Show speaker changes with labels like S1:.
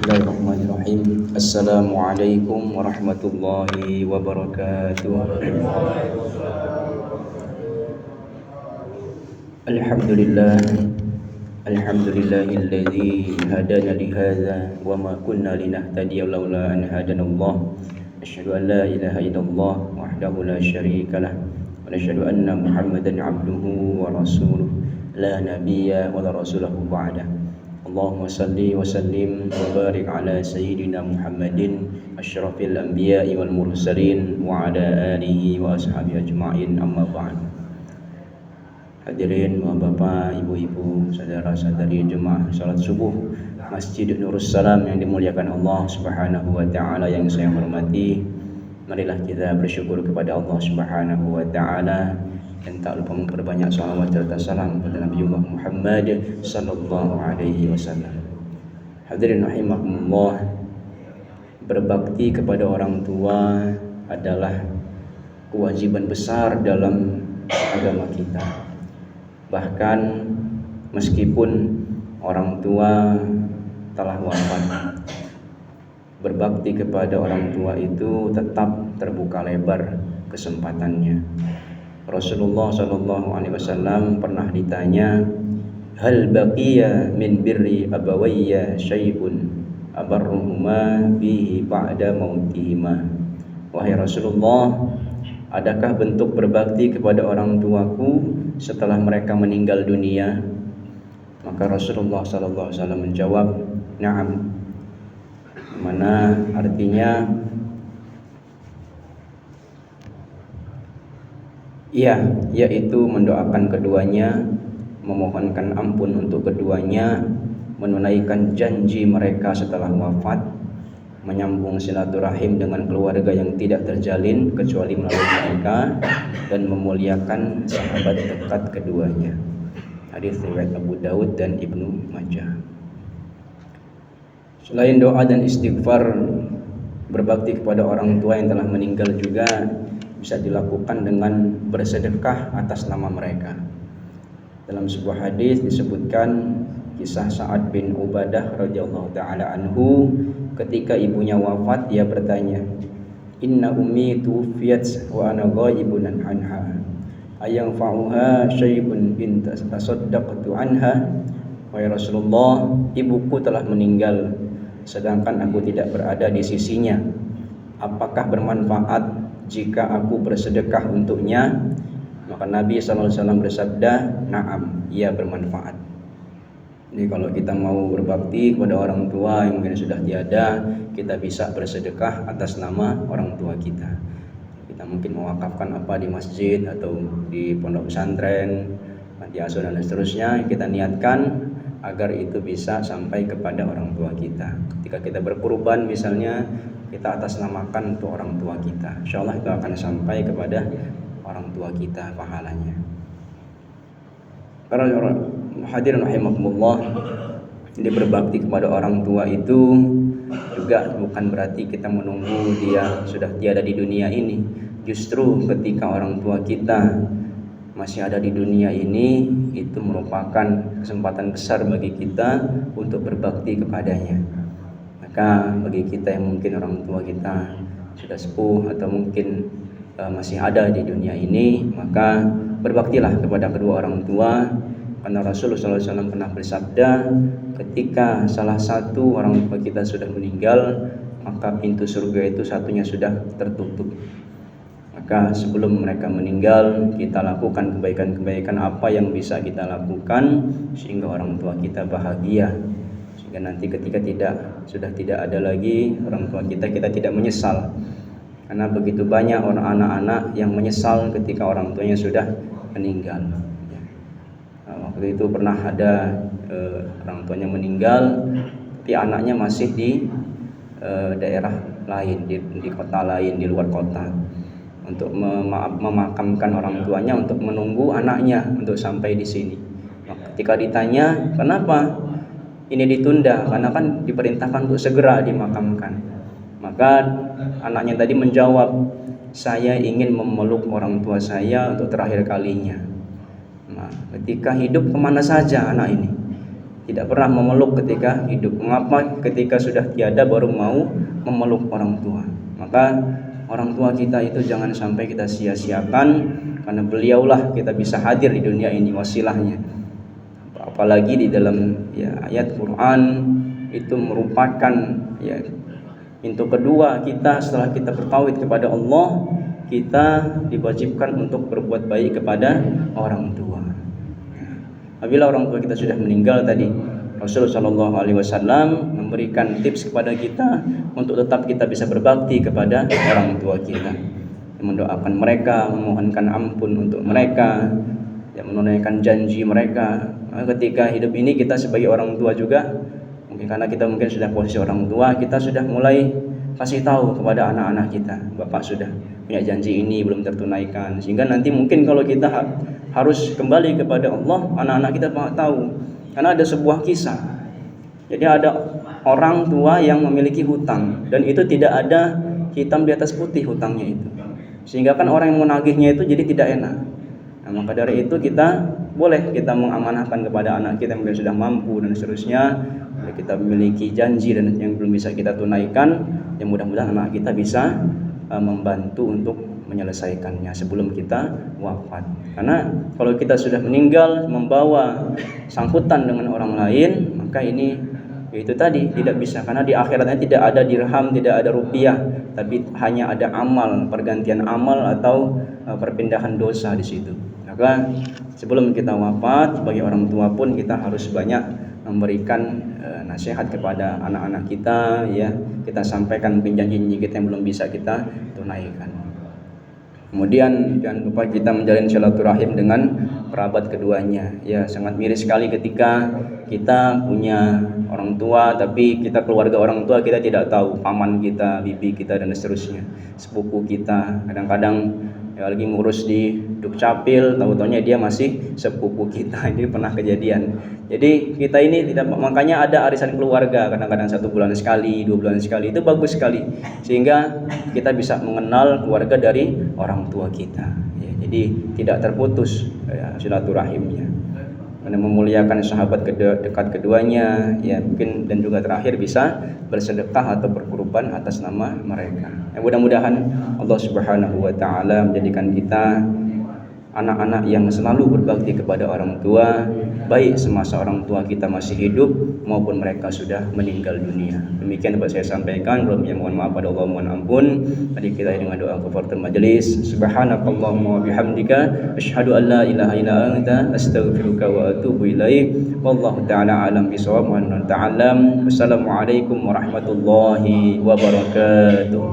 S1: Bismillahirrahmanirrahim. Assalamualaikum warahmatullahi wabarakatuh. Alhamdulillah. Alhamdulillahilladzi hadana lihadza wa ma kunna linahtadiya laula an hadanallah. Asyhadu an la ilaha illallah wahdahu la syarika lah wa asyhadu anna Muhammadan abduhu wa rasuluh la nabiyya wa la rasulahu ba'da. Allahumma salli wa sallim wa barik ala sayyidina Muhammadin asyrafil anbiya'i wal mursalin wa ala alihi wa ashabihi ajma'in, amma ba'd. Hadirin bapak, ibu-ibu, saudara-saudari jemaah salat subuh Masjid Nurus Salam yang dimuliakan Allah Subhanahu wa taala yang saya hormati, marilah kita bersyukur kepada Allah Subhanahu wa taala dan tak lupa memperbanyak salawat serta salam kepada Nabi Muhammad sallallahu alaihi wasallam. Hadirin rahimakumullah, berbakti kepada orang tua adalah kewajiban besar dalam agama kita. Bahkan meskipun orang tua telah wafat, berbakti kepada orang tua itu tetap terbuka lebar kesempatannya. Rasulullah sallallahu alaihi wasallam pernah ditanya, hal baqiya min birri abawayya syai'un abarruhuma bihi ba'da mautihima. Wahai Rasulullah, adakah bentuk berbakti kepada orang tuaku setelah mereka meninggal dunia? Maka Rasulullah sallallahu alaihi wasallam menjawab, na'am. Mana artinya iya, yaitu mendoakan keduanya, memohonkan ampun untuk keduanya, menunaikan janji mereka setelah wafat, menyambung silaturahim dengan keluarga yang tidak terjalin kecuali melalui mereka, dan memuliakan sahabat dekat keduanya. Hadis riwayat Abu Daud dan Ibnu Majah. Selain doa dan istighfar, berbakti kepada orang tua yang telah meninggal juga bisa dilakukan dengan bersedekah atas nama mereka. Dalam sebuah hadis disebutkan kisah Sa'ad bin Ubadah radhiyallahu taala anhu, ketika ibunya wafat dia bertanya, inna ummi tuwfiyat wa ana ghaibun anha ayanfa'uha syai'un in tasaddaqtu anha. Wahai Rasulullah, ibuku telah meninggal sedangkan aku tidak berada di sisinya. Apakah bermanfaat jika aku bersedekah untuknya? Maka Nabi SAW bersabda, na'am, ia bermanfaat. Jadi kalau kita mau berbakti kepada orang tua yang mungkin sudah tiada, kita bisa bersedekah atas nama orang tua kita. Kita mungkin mewakafkan apa di masjid atau di pondok pesantren, panti asuhan dan seterusnya. Kita niatkan agar itu bisa sampai kepada orang tua kita. Ketika kita berkurban misalnya, kita atasnamakan untuk orang tua kita, insyaallah itu akan sampai kepada orang tua kita pahalanya. Para hadirin rahimakumullah, jadi berbakti kepada orang tua itu juga bukan berarti kita menunggu dia sudah tiada di dunia ini. Justru ketika orang tua kita masih ada di dunia ini, itu merupakan kesempatan besar bagi kita untuk berbakti kepadanya. Maka bagi kita yang mungkin orang tua kita sudah sepuh atau mungkin masih ada di dunia ini, maka berbaktilah kepada kedua orang tua, karena Rasulullah SAW pernah bersabda, ketika salah satu orang tua kita sudah meninggal, maka pintu surga itu satunya sudah tertutup. Maka sebelum mereka meninggal, kita lakukan kebaikan-kebaikan apa yang bisa kita lakukan sehingga orang tua kita bahagia. Sehingga nanti ketika sudah tidak ada lagi orang tua kita tidak menyesal. Karena begitu banyak orang anak-anak yang menyesal ketika orang tuanya sudah meninggal. Waktu itu pernah ada orang tuanya meninggal, tapi anaknya masih di daerah lain, di kota lain, di luar kota, untuk memakamkan orang tuanya, untuk menunggu anaknya untuk sampai di sini. Ketika ditanya kenapa ini ditunda, karena kan diperintahkan untuk segera dimakamkan, maka anaknya tadi menjawab, saya ingin memeluk orang tua saya untuk terakhir kalinya. Nah, ketika hidup kemana saja anak ini? tidak pernah memeluk ketika hidup. Mengapa ketika sudah tiada baru mau memeluk orang tua? Maka orang tua kita itu jangan sampai kita sia-siakan, karena beliaulah kita bisa hadir di dunia ini, wasilahnya. Apalagi di dalam ayat Quran itu merupakan pintu kedua kita setelah kita bertauhid kepada Allah, kita diwajibkan untuk berbuat baik kepada orang tua. Apabila orang tua kita sudah meninggal tadi, Rasulullah Shallallahu Alaihi Wasallam memberikan tips kepada kita untuk tetap kita bisa berbakti kepada orang tua kita, mendoakan mereka, memohonkan ampun untuk mereka, menunaikan janji mereka. Ketika hidup ini kita sebagai orang tua juga, mungkin karena kita mungkin sudah posisi orang tua, kita sudah mulai kasih tahu kepada anak-anak kita, Bapak sudah punya janji ini belum tertunaikan, sehingga nanti mungkin kalau kita harus kembali kepada Allah, anak-anak kita tahu. Karena ada sebuah kisah, jadi ada orang tua yang memiliki hutang, dan itu tidak ada hitam di atas putih hutangnya itu, sehingga kan orang yang menagihnya itu jadi tidak enak. Nah, maka dari itu kita boleh kita mengamanahkan kepada anak kita yang mungkin sudah mampu dan seterusnya, kita memiliki janji dan yang belum bisa kita tunaikan, yang mudah-mudahan anak kita bisa membantu untuk menyelesaikannya sebelum kita wafat. Karena kalau kita sudah meninggal membawa sangkutan dengan orang lain, maka ini itu tadi tidak bisa, karena di akhiratnya tidak ada dirham, tidak ada rupiah, tapi hanya ada amal, pergantian amal atau perpindahan dosa di situ. Maka sebelum kita wafat sebagai orang tua pun kita harus banyak memberikan nasihat kepada anak-anak kita, kita sampaikan mungkin janji kita yang belum bisa kita tunaikan. Kemudian jangan lupa kita menjalin silaturahim dengan kerabat keduanya. Sangat miris sekali ketika kita punya orang tua tapi kita keluarga orang tua kita tidak tahu, paman kita, bibi kita dan seterusnya, sepupu kita. Kadang-kadang lagi ngurus di Dukcapil, tahu-taunya dia masih sepupu kita. Ini pernah kejadian. Jadi kita ini tidak, makanya ada arisan keluarga kadang-kadang 1 bulan sekali, 2 bulan sekali, itu bagus sekali, sehingga kita bisa mengenal keluarga dari orang tua kita. Jadi tidak terputus silaturahimnya. Karena memuliakan sahabat dekat keduanya, mungkin, dan juga terakhir bisa bersedekah atau berkurban atas nama mereka. Mudah-mudahan Allah Subhanahu wa taala menjadikan kita anak-anak yang selalu berbakti kepada orang tua, baik semasa orang tua kita masih hidup maupun mereka sudah meninggal dunia. Demikian dapat saya sampaikan. Belum mohon maaf pada Allah, mohon ampun. Mari kita dengan doa kafaratul majelis. Subhanakallahumma wa bihamdika asyhadu an la ilaha illa anta astaghfiruka wa atubu ilaik. Wallahu taala alam bisawab wa ta'alam. Wassalamualaikum warahmatullahi wabarakatuh.